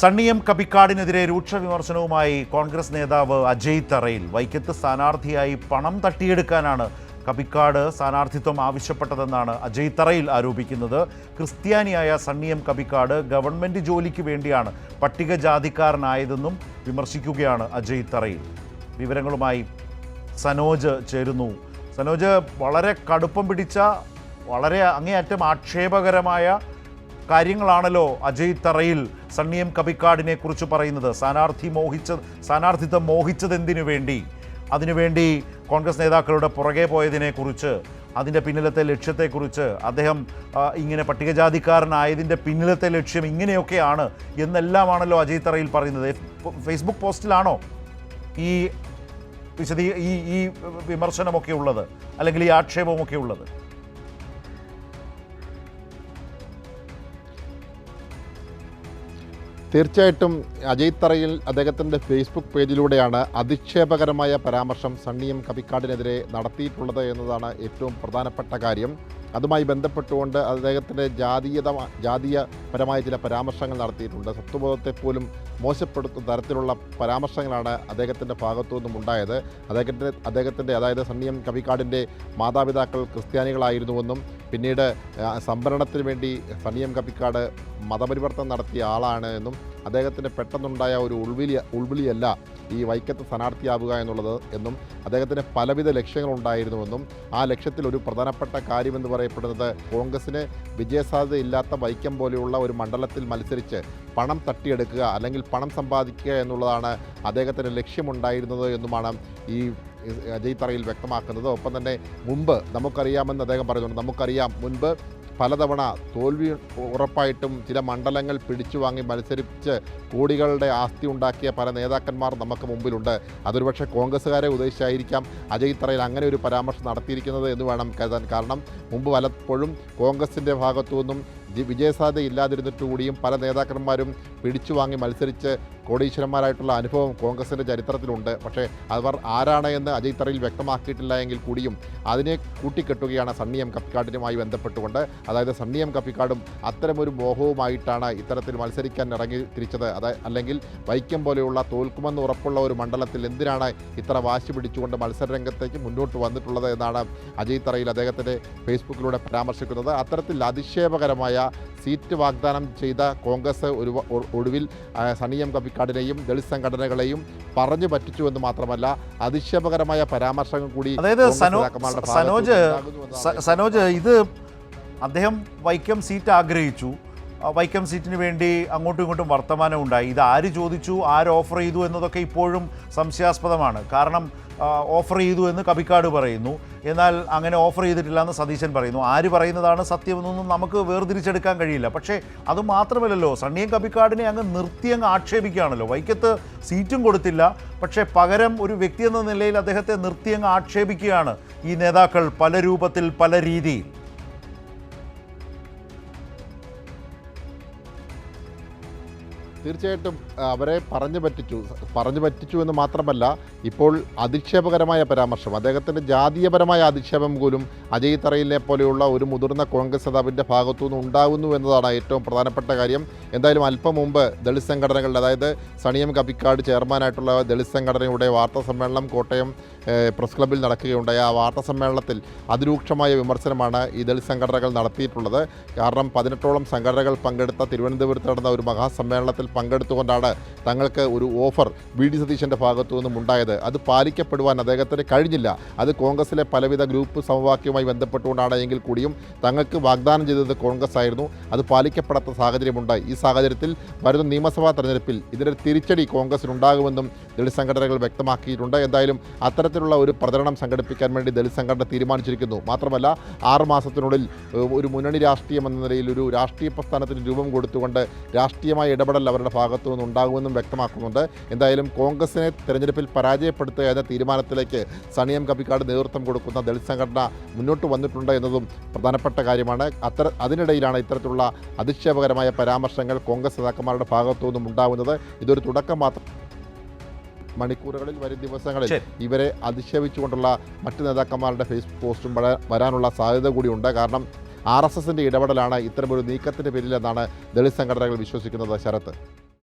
Sunny M കബിക്കാടിനെതിരെ രൂക്ഷ വിമർശനവുമായി കോൺഗ്രസ് നേതാവ് അജയ് തറയിൽ. വൈക്കത്ത് സ്ഥാനാർത്ഥിയായി പണം തട്ടിയെടുക്കാനാണ് കബിക്കാട് സ്ഥാനാർത്ഥിത്വം ആവശ്യപ്പെട്ടതെന്നാണ് അജയ് തറയിൽ ആരോപിക്കുന്നത്. ക്രിസ്ത്യാനിയായ സണ്ണി എം കബിക്കാട് ഗവൺമെൻറ് ജോലിക്ക് വേണ്ടിയാണ് പട്ടികജാതിക്കാരനായതെന്നും വിമർശിക്കുകയാണ് അജയ് തറയിൽ. വിവരങ്ങളുമായി സനോജ് ചേരുന്നു. സനോജ്, വളരെ കടുപ്പം പിടിച്ച വളരെ അങ്ങേയറ്റം ആക്ഷേപകരമായ കാര്യങ്ങളാണല്ലോ അജയ് തറയിൽ സണ്ണി എം കബിക്കാടിനെ കുറിച്ച് പറയുന്നത്. സ്ഥാനാർത്ഥിത്വം മോഹിച്ചതെന്തിനു വേണ്ടി, അതിനുവേണ്ടി കോൺഗ്രസ് നേതാക്കളുടെ പുറകെ പോയതിനെക്കുറിച്ച്, അതിൻ്റെ പിന്നിലത്തെ ലക്ഷ്യത്തെക്കുറിച്ച്, അദ്ദേഹം ഇങ്ങനെ പട്ടികജാതിക്കാരനായതിൻ്റെ പിന്നിലത്തെ ലക്ഷ്യം ഇങ്ങനെയൊക്കെയാണ് എന്നെല്ലാമാണല്ലോ അജയ് തറയിൽ പറയുന്നത്. ഫേസ്ബുക്ക് പോസ്റ്റിലാണോ ഈ ഈ വിമർശനമൊക്കെ ഉള്ളത്, അല്ലെങ്കിൽ ഈ ആക്ഷേപമൊക്കെ ഉള്ളത്? തീർച്ചയായിട്ടും അജയ് തറയിൽ അദ്ദേഹത്തിൻ്റെ ഫേസ്ബുക്ക് പേജിലൂടെയാണ് അധിക്ഷേപകരമായ പരാമർശം സണ്ണി എം കബിക്കാടിനെതിരെ നടത്തിയിട്ടുള്ളത് എന്നതാണ് ഏറ്റവും പ്രധാനപ്പെട്ട കാര്യം. അതുമായി ബന്ധപ്പെട്ടുകൊണ്ട് അദ്ദേഹത്തിൻ്റെ ജാതീയപരമായ ചില പരാമർശങ്ങൾ നടത്തിയിട്ടുണ്ട്. സ്വത്വബോധത്തെ പോലും മോശപ്പെടുത്തുന്ന തരത്തിലുള്ള പരാമർശങ്ങളാണ് അദ്ദേഹത്തിൻ്റെ ഭാഗത്തു നിന്നും ഉണ്ടായത്. അദ്ദേഹത്തിൻ്റെ അതായത് സണ്ണി എം കബിക്കാടിൻ്റെ മാതാപിതാക്കൾ ക്രിസ്ത്യാനികളായിരുന്നുവെന്നും പിന്നീട് സംവരണത്തിന് വേണ്ടി സണ്ണി എം കബിക്കാട് മതപരിവർത്തനം നടത്തിയ ആളാണ് എന്നും അദ്ദേഹത്തിന് പെട്ടെന്നുണ്ടായ ഒരു ഉൾവിളിയല്ല ഈ വൈക്കത്ത് സ്ഥാനാർത്ഥിയാവുക എന്നുള്ളത് എന്നും അദ്ദേഹത്തിന് പലവിധ ലക്ഷ്യങ്ങളുണ്ടായിരുന്നുവെന്നും ആ ലക്ഷ്യത്തിൽ ഒരു പ്രധാനപ്പെട്ട കാര്യമെന്ന് പറയപ്പെടുന്നത് കോൺഗ്രസിന് വിജയസാധ്യതയില്ലാത്ത വൈക്കം പോലെയുള്ള ഒരു മണ്ഡലത്തിൽ മത്സരിച്ച് പണം തട്ടിയെടുക്കുക അല്ലെങ്കിൽ പണം സമ്പാദിക്കുക എന്നുള്ളതാണ് അദ്ദേഹത്തിൻ്റെ ലക്ഷ്യമുണ്ടായിരുന്നത് എന്നുമാണ് ഈ അജയ് തറയിൽ വ്യക്തമാക്കുന്നത്. ഒപ്പം തന്നെ മുമ്പ് നമുക്കറിയാമെന്ന് അദ്ദേഹം പറയുന്നുണ്ട്. നമുക്കറിയാം മുൻപ് പലതവണ തോൽവി ഉറപ്പായിട്ടും ചില മണ്ഡലങ്ങൾ പിടിച്ചു വാങ്ങി മത്സരിച്ച് കോടികളുടെ ആസ്തി ഉണ്ടാക്കിയ പല നേതാക്കന്മാർ നമുക്ക് മുമ്പിലുണ്ട്. അതൊരുപക്ഷെ കോൺഗ്രസ്സുകാരെ ഉദ്ദേശിച്ചായിരിക്കാം അജയ് തറയിൽ അങ്ങനെ ഒരു പരാമർശം നടത്തിയിരിക്കുന്നത് എന്ന് വേണം കരുതാൻ. കാരണം മുമ്പ് പലപ്പോഴും കോൺഗ്രസിൻ്റെ ഭാഗത്തു നിന്നും വിജയസാധ്യത ഇല്ലാതിരുന്നിട്ട് കൂടിയും പല നേതാക്കന്മാരും പിടിച്ചു വാങ്ങി മത്സരിച്ച് കോടീശ്വരന്മാരായിട്ടുള്ള അനുഭവം കോൺഗ്രസിൻ്റെ ചരിത്രത്തിലുണ്ട്. പക്ഷേ അവർ ആരാണ് എന്ന് അജയ് തറയിൽ വ്യക്തമാക്കിയിട്ടില്ല എങ്കിൽ കൂടിയും അതിനെ കൂട്ടിക്കെട്ടുകയാണ് സണ്ണി എം കബിക്കാടിനുമായി ബന്ധപ്പെട്ടുകൊണ്ട്. അതായത് സണ്ണി എം കബിക്കാടും അത്തരമൊരു മോഹവുമായിട്ടാണ് ഇത്തരത്തിൽ മത്സരിക്കാൻ ഇറങ്ങി തിരിച്ചത്. അല്ലെങ്കിൽ വൈക്കം പോലെയുള്ള തോൽക്കുമെന്ന് ഉറപ്പുള്ള ഒരു മണ്ഡലത്തിൽ എന്തിനാണ് ഇത്ര വാശി പിടിച്ചുകൊണ്ട് മത്സരരംഗത്തേക്ക് മുന്നോട്ട് വന്നിട്ടുള്ളത് എന്നാണ് അജയ് തറയിൽ അദ്ദേഹത്തിൻ്റെ ഫേസ്ബുക്കിലൂടെ പരാമർശിക്കുന്നത്. അത്തരത്തിൽ അതിശയകരമായ സീറ്റ് വാഗ്ദാനം ചെയ്ത കോൺഗ്രസ് ഒടുവിൽ സണ്ണി എം കബിക്കാടിനെയും ദളിത് സംഘടനകളെയും പറഞ്ഞു പറ്റിച്ചുവെന്ന് മാത്രമല്ല അതിശയകരമായ പരാമർശങ്ങൾ കൂടി. അതായത് സനോജ്, ഇത് അദ്ദേഹം വൈക്കം സീറ്റ് ആഗ്രഹിച്ചു, വൈക്കം സീറ്റിന് വേണ്ടി അങ്ങോട്ടും ഇങ്ങോട്ടും വർത്തമാനം ഉണ്ടായി. ഇത് ആര് ചോദിച്ചു, ആര് ഓഫർ ചെയ്തു എന്നതൊക്കെ ഇപ്പോഴും സംശയാസ്പദമാണ്. കാരണം ഓഫർ ചെയ്തു എന്ന് കബിക്കാട് പറയുന്നു, എന്നാൽ അങ്ങനെ ഓഫർ ചെയ്തിട്ടില്ല എന്ന് സതീശൻ പറയുന്നു. ആര് പറയുന്നതാണ് സത്യമെന്നൊന്നും നമുക്ക് വേർതിരിച്ചെടുക്കാൻ കഴിയില്ല. പക്ഷേ അതുമാത്രമല്ലല്ലോ, സണ്ണി എം കബിക്കാടിനെ അങ്ങ് ആക്ഷേപിക്കുകയാണല്ലോ. വൈക്കത്ത് സീറ്റും കൊടുത്തില്ല, പക്ഷേ പകരം ഒരു വ്യക്തി എന്ന നിലയിൽ അദ്ദേഹത്തെ ആക്ഷേപിക്കുകയാണ് ഈ നേതാക്കൾ പല രൂപത്തിൽ പല രീതിയിൽ. തീർച്ചയായിട്ടും അവരെ പറഞ്ഞു പറ്റിച്ചു എന്ന് മാത്രമല്ല ഇപ്പോൾ അധിക്ഷേപകരമായ പരാമർശം, അദ്ദേഹത്തിൻ്റെ ജാതീയപരമായ അധിക്ഷേപം പോലും അജയ് തറയിലിനെ പോലെയുള്ള ഒരു മുതിർന്ന കോൺഗ്രസ് നേതാവിൻ്റെ ഭാഗത്തുനിന്ന് ഉണ്ടാകുന്നു എന്നതാണ് ഏറ്റവും പ്രധാനപ്പെട്ട കാര്യം. എന്തായാലും അല്പം മുമ്പ് ദളിത് സംഘടനകളുടെ, അതായത് സണ്ണി എം കബിക്കാട് ചെയർമാനായിട്ടുള്ള ദളിത് സംഘടനയുടെ വാർത്താ സമ്മേളനം കോട്ടയം പ്രസ് ക്ലബ്ബിൽ നടക്കുകയുണ്ടായ ആ വാർത്താ സമ്മേളനത്തിൽ അതിരൂക്ഷമായ വിമർശനമാണ് ഈ ദളിത് സംഘടനകൾ നടത്തിയിട്ടുള്ളത്. കാരണം 18ഓളം സംഘടനകൾ പങ്കെടുത്ത തിരുവനന്തപുരത്ത് നടന്ന ഒരു മഹാസമ്മേളനത്തിൽ പങ്കെടുത്തുകൊണ്ടാണ് തങ്ങൾക്ക് ഒരു ഓഫർ വി.ഡി. സതീശൻ്റെ ഭാഗത്തു നിന്നും ഉണ്ടായത്. അത് പാലിക്കപ്പെടുവാൻ അദ്ദേഹത്തിന് കഴിഞ്ഞില്ല. അത് കോൺഗ്രസിലെ പലവിധ ഗ്രൂപ്പ് സമവാക്യവുമായി ബന്ധപ്പെട്ടുകൊണ്ടാണ് എങ്കിൽ കൂടിയും തങ്ങൾക്ക് വാഗ്ദാനം ചെയ്തത് കോൺഗ്രസ് ആയിരുന്നു. അത് പാലിക്കപ്പെടാത്ത സാഹചര്യമുണ്ട്. ഈ സാഹചര്യത്തിൽ വരുന്ന നിയമസഭാ തെരഞ്ഞെടുപ്പിൽ ഇതിൻ്റെ തിരിച്ചടി കോൺഗ്രസിനുണ്ടാകുമെന്നും ദളിത് സംഘടനകൾ വ്യക്തമാക്കിയിട്ടുണ്ട്. എന്തായാലും അത്തരത്തിലുള്ള ഒരു പ്രചരണം സംഘടിപ്പിക്കാൻ വേണ്ടി ദളിത് സംഘടന തീരുമാനിച്ചിരിക്കുന്നു. മാത്രമല്ല 6 മാസത്തിനുള്ളിൽ ഒരു മുന്നണി രാഷ്ട്രീയം എന്ന നിലയിൽ ഒരു രാഷ്ട്രീയ പ്രസ്ഥാനത്തിന് രൂപം കൊടുത്തുകൊണ്ട് രാഷ്ട്രീയമായ ഇടപെടൽ അവരുടെ ഭാഗത്തു നിന്നുണ്ടാകുമെന്നും വ്യക്തമാക്കുന്നുണ്ട്. എന്തായാലും കോൺഗ്രസിനെ തെരഞ്ഞെടുപ്പിൽ പരാജയപ്പെടുത്തുക എന്ന തീരുമാനത്തിലേക്ക് സണ്ണി എം കബിക്കാട് നേതൃത്വം കൊടുക്കുന്ന ദളിത് സംഘടന മുന്നോട്ട് വന്നിട്ടുണ്ട് എന്നതും പ്രധാനപ്പെട്ട കാര്യമാണ്. അതിനിടയിലാണ് ഇത്തരത്തിലുള്ള അധിക്ഷേപകരമായ പരാമർശങ്ങൾ കോൺഗ്രസ് നേതാക്കന്മാരുടെ ഭാഗത്തു നിന്നും ഉണ്ടാകുന്നത്. ഇതൊരു തുടക്കം മാത്രം. മണിക്കൂറുകളിൽ വരും ദിവസങ്ങളിൽ ഇവരെ അധിക്ഷേപിച്ചുകൊണ്ടുള്ള മറ്റ് നേതാക്കന്മാരുടെ ഫേസ്ബുക്ക് പോസ്റ്റും വരാനുള്ള സാധ്യത കൂടിയുണ്ട്. കാരണം RSSന്റെ ഇടപെടലാണ് ഇത്തരമൊരു നീക്കത്തിൻ്റെ പേരിലെന്നാണ് ദളിത് സംഘടനകൾ വിശ്വസിക്കുന്നത്. ശരത്ത്.